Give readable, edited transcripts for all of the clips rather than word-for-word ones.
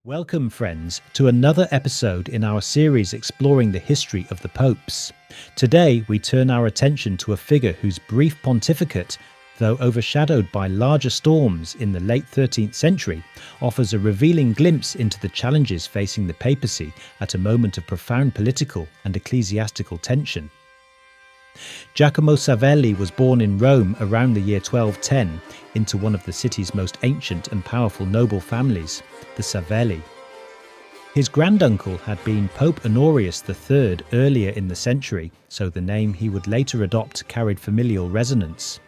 Welcome, friends, to another episode in our series exploring the history of the popes. Today, we turn our attention to a figure whose brief pontificate, though overshadowed by larger storms in the late 13th century, offers a revealing glimpse into the challenges facing the papacy at a moment of profound political and ecclesiastical tension. Giacomo Savelli was born in Rome around the year 1210 into one of the city's most ancient and powerful noble families, the Savelli. His granduncle had been Pope Honorius III earlier in the century, so the name he would later adopt carried familial resonance.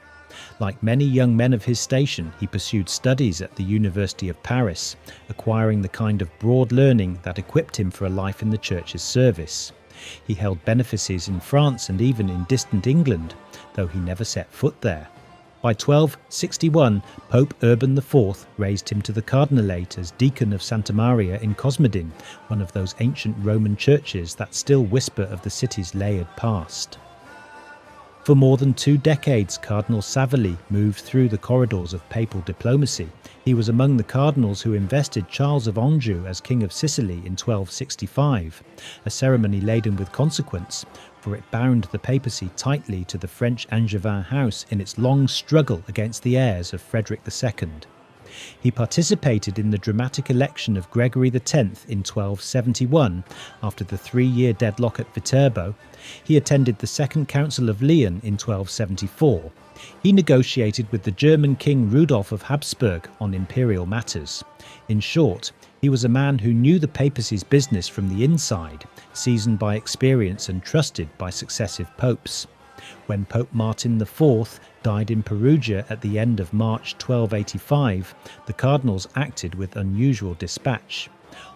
Like many young men of his station, he pursued studies at the University of Paris, acquiring the kind of broad learning that equipped him for a life in the Church's service. He held benefices in France and even in distant England, though he never set foot there. By 1261, Pope Urban IV raised him to the cardinalate as deacon of Santa Maria in Cosmedin, one of those ancient Roman churches that still whisper of the city's layered past. For more than 2 decades, Cardinal Savelli moved through the corridors of papal diplomacy. He was among the cardinals who invested Charles of Anjou as King of Sicily in 1265, a ceremony laden with consequence, for it bound the papacy tightly to the French Angevin house in its long struggle against the heirs of Frederick II. He participated in the dramatic election of Gregory X in 1271, after the 3-year deadlock at Viterbo. He attended the Second Council of Lyon in 1274. He negotiated with the German King Rudolf of Habsburg on imperial matters. In short, he was a man who knew the papacy's business from the inside, seasoned by experience and trusted by successive popes. When Pope Martin IV died in Perugia at the end of March 1285, the cardinals acted with unusual dispatch.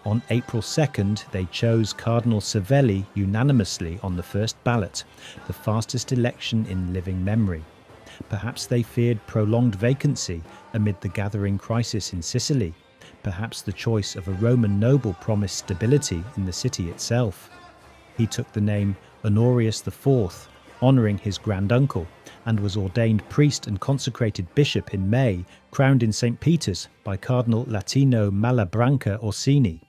On April 2nd, they chose Cardinal Savelli unanimously on the first ballot, the fastest election in living memory. Perhaps they feared prolonged vacancy amid the gathering crisis in Sicily. Perhaps the choice of a Roman noble promised stability in the city itself. He took the name Honorius IV, honouring his granduncle, and was ordained priest and consecrated bishop in May, crowned in St. Peter's by Cardinal Latino Malabranca Orsini.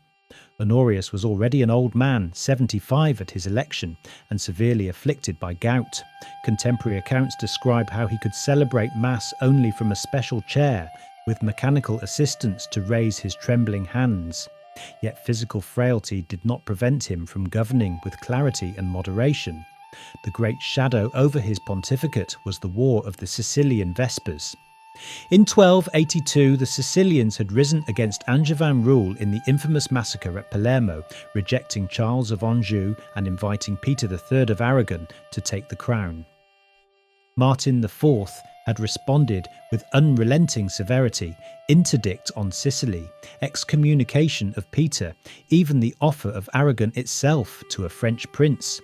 Honorius was already an old man, 75 at his election, and severely afflicted by gout. Contemporary accounts describe how he could celebrate Mass only from a special chair, with mechanical assistance to raise his trembling hands. Yet physical frailty did not prevent him from governing with clarity and moderation. The great shadow over his pontificate was the War of the Sicilian Vespers. In 1282, the Sicilians had risen against Angevin rule in the infamous massacre at Palermo, rejecting Charles of Anjou and inviting Peter III of Aragon to take the crown. Martin IV had responded with unrelenting severity, interdict on Sicily, excommunication of Peter, even the offer of Aragon itself to a French prince.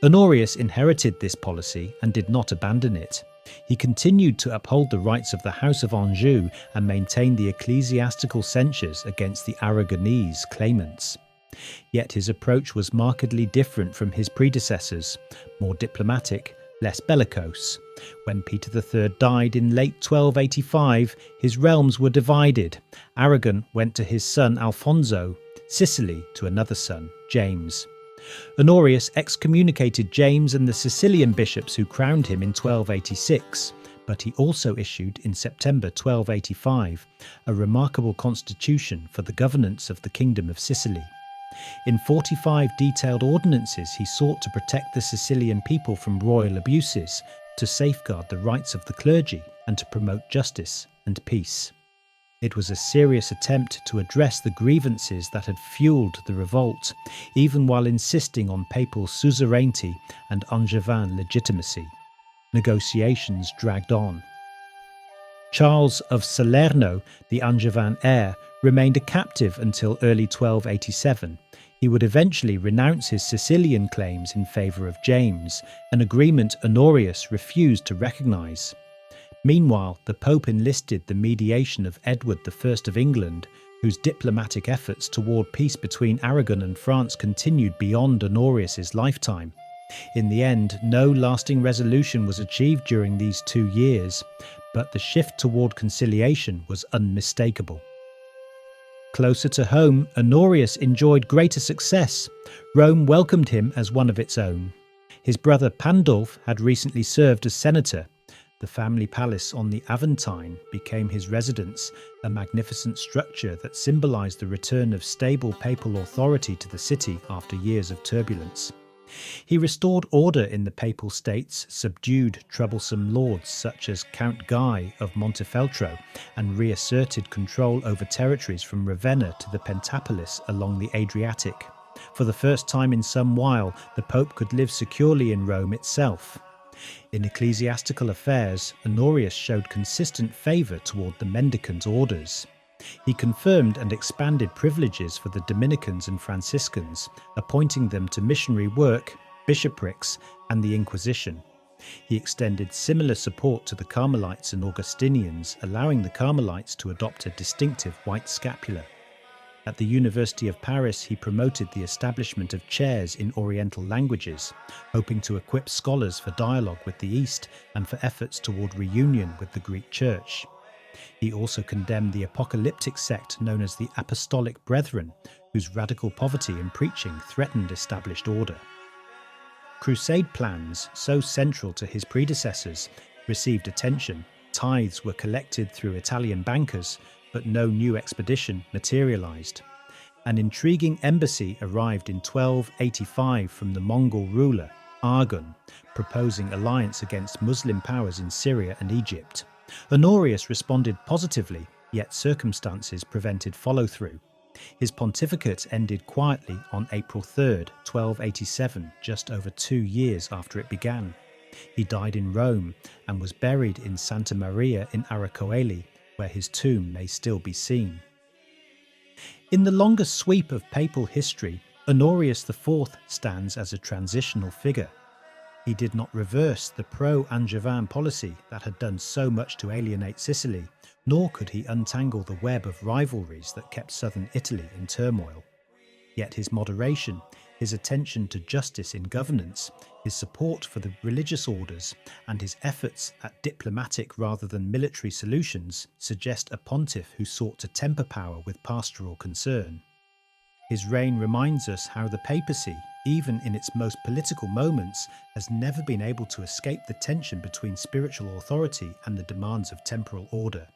Honorius inherited this policy and did not abandon it. He continued to uphold the rights of the House of Anjou and maintain the ecclesiastical censures against the Aragonese claimants. Yet his approach was markedly different from his predecessors, more diplomatic, less bellicose. When Peter III died in late 1285, his realms were divided. Aragon went to his son Alfonso, Sicily to another son, James. Honorius excommunicated James and the Sicilian bishops who crowned him in 1286, but he also issued in September 1285 a remarkable constitution for the governance of the Kingdom of Sicily. In 45 detailed ordinances, he sought to protect the Sicilian people from royal abuses, to safeguard the rights of the clergy, and to promote justice and peace. It was a serious attempt to address the grievances that had fueled the revolt, even while insisting on papal suzerainty and Angevin legitimacy. Negotiations dragged on. Charles of Salerno, the Angevin heir, remained a captive until early 1287. He would eventually renounce his Sicilian claims in favour of James, an agreement Honorius refused to recognise. Meanwhile, the Pope enlisted the mediation of Edward I of England, whose diplomatic efforts toward peace between Aragon and France continued beyond Honorius's lifetime. In the end, no lasting resolution was achieved during these 2 years, but the shift toward conciliation was unmistakable. Closer to home, Honorius enjoyed greater success. Rome welcomed him as one of its own. His brother Pandulf had recently served as senator. The family palace on the Aventine became his residence, a magnificent structure that symbolised the return of stable papal authority to the city after years of turbulence. He restored order in the papal states, subdued troublesome lords such as Count Guy of Montefeltro, and reasserted control over territories from Ravenna to the Pentapolis along the Adriatic. For the first time in some while, the Pope could live securely in Rome itself. In ecclesiastical affairs, Honorius showed consistent favour toward the mendicant orders. He confirmed and expanded privileges for the Dominicans and Franciscans, appointing them to missionary work, bishoprics, and the Inquisition. He extended similar support to the Carmelites and Augustinians, allowing the Carmelites to adopt a distinctive white scapular. At the University of Paris, he promoted the establishment of chairs in Oriental languages, hoping to equip scholars for dialogue with the East and for efforts toward reunion with the Greek Church. He also condemned the apocalyptic sect known as the Apostolic Brethren, whose radical poverty in preaching threatened established order. Crusade plans, so central to his predecessors, received attention. Tithes were collected through Italian bankers, but no new expedition materialised. An intriguing embassy arrived in 1285 from the Mongol ruler, Arghun, proposing alliance against Muslim powers in Syria and Egypt. Honorius responded positively, yet circumstances prevented follow-through. His pontificate ended quietly on April 3, 1287, just over 2 years after it began. He died in Rome and was buried in Santa Maria in Aracoeli, where his tomb may still be seen. In the longer sweep of papal history, Honorius IV stands as a transitional figure. He did not reverse the pro-Angevin policy that had done so much to alienate Sicily, nor could he untangle the web of rivalries that kept southern Italy in turmoil. Yet his moderation, his attention to justice in governance, his support for the religious orders, and his efforts at diplomatic rather than military solutions suggest a pontiff who sought to temper power with pastoral concern. His reign reminds us how the papacy, even in its most political moments, has never been able to escape the tension between spiritual authority and the demands of temporal order.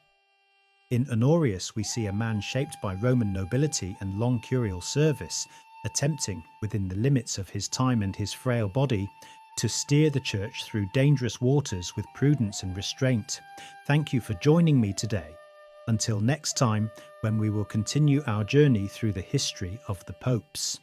In Honorius, we see a man shaped by Roman nobility and long curial service, attempting, within the limits of his time and his frail body, to steer the Church through dangerous waters with prudence and restraint. Thank you for joining me today. Until next time, when we will continue our journey through the history of the popes.